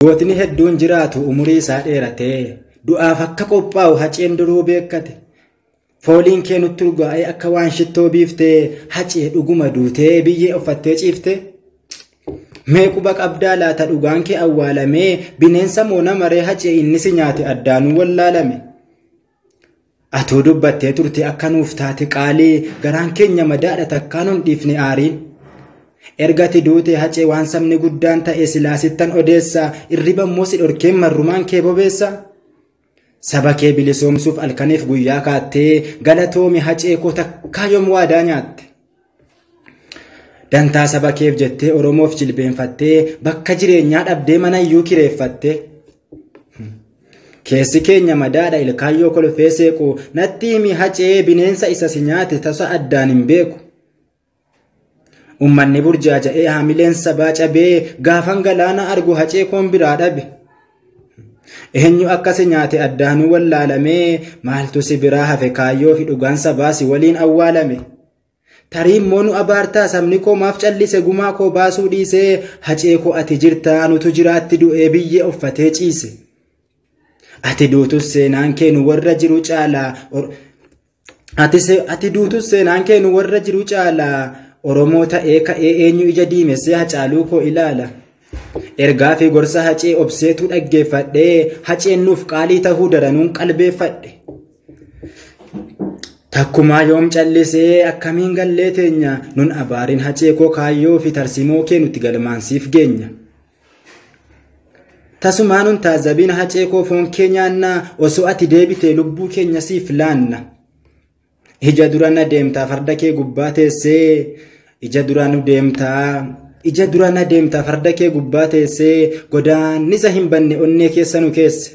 Gootni hedduun jiraatu umurii isaa dheeratee du'aaf akka qophaa'u haceen duruu beekate. Fooliin kee nutti urgaa'ee akka waan shittoo biiftee hacee dhuguma duutee biyyee uffattee ciiftee. Mee quba qabdaa laata dhugaan kee awwaalamee bineensa moona maree hacee inni si nyaate addaanuu wallaalame. Atuu dubbattee turte akka nuuf taate qaalii garaan keenya madaadha takkaan hin dhiifne aariin. Ergati duute hacee waan sabni guddaan ta'e silaasittan odeessa irriba immoo si dhorkeen marrumaan kee bobeessa. Saba kee bilisoomsuuf alkaniif guyyaa kaattee galatoomi hacee koo takkaa yoom waadaa nyaatte. Dantaa saba keef jettee Oromoof jilbeenfattee bakka jireenyaa dhabdee mana iyyuu kireeffatte. Keessi keenya madaadha ilkaayyoo kolfee seequ natti himi hacee bineensa isa si nyaate tasa addaan hin beeku. Ummanni burjaaja'ee haamileen sabaa cabee gaafan galaana argu hacee koon biraa dhabe. Eenyu akkasi nyaate addaanuu wallaalamee maaltu si biraa hafe kaayyoo fi dhugaan sabaa si waliin awwaalame. Tarii immoo nu abaartaa sabni koo maaf callise gumaa koo baasuu dhiisee hacee koo ati jirtaa nutu jiraatti du'ee biyyee uffatee ciise. Ati duutus seenaan kee nu warra jiru caalaa ati duutus seenaan kee nu warra jiru caalaa Oromoo ta'ee ka'ee eenyu ija diimessee hacaaluu koo ilaala. Ergaa fi gorsa hacee obseetu dhaggeeffadhee haceen nuuf qaalii tahuu daranuun qalbeeffadhe. Takkumaa yoom callisee akkamiin gallee teenya nun abaarin hacee koo kaayyoo fi tarsimoo kee nuti galmaansiif geenya. Tasumaa nun taazabiin hacee koo foon kee nyaannaa osoo ati deebitee lubbuu keenya siif laanna. Ija durana deemtaa farda kee gubbaa teessee ija durana deemtaa farda kee gubbaa teessee godaannisa hin banne onnee keessa nu keesse.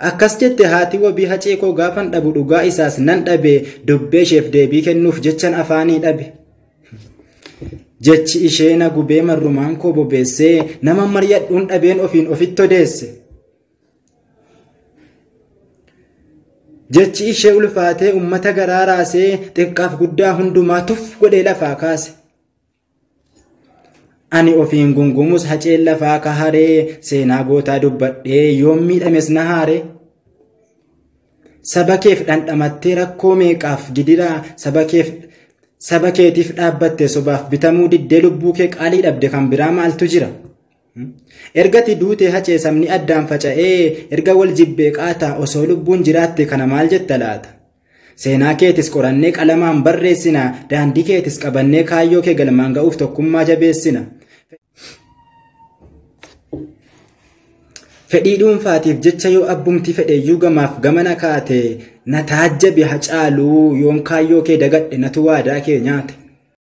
Akkas jette haati wabii hacee koo gaafan dhabu dhugaa isaas nan dhabe dubbee isheef deebii kennuuf jechan afaanii dhabe. Jechi ishee na gubee marrumaan koo bobeessee nama maryadhuun dhabeen ofiin ofitti odeesse. Jechi ishee ulfaatee ummata garaa raasee xiqqaaf guddaa hundumaa tuf godhee lafaa kaase. Ani ofiin gungumus haceen lafaa kaharee seenaa gootaa dubbadhee yoom miidhames na haare. Saba keef dhandhamattee rakkoo meeqaaf gidiraa saba keetiif dhaabbatte sobaaf bitamuu diddee lubbuu kee qaalii dhabde kan biraa maaltu jira. Ergati duute hacee sabni addaan faca'ee erga wal jibbee qaataa osoo lubbuun jiraatte kana maal jetta laata. Seenaa keetis qorannee qalamaan barreessina daandii keetis qabannee kaayyoo kee galmaan ga'uuf tokkummaa jabeessina. Fedhii dhuunfaatiif jecha yoo abbumti fedheeyyuu gamaaf gamana kaate na taajjabe hacaaluu yoon kaayyoo kee dagadhe natu waadaa kee nyaate.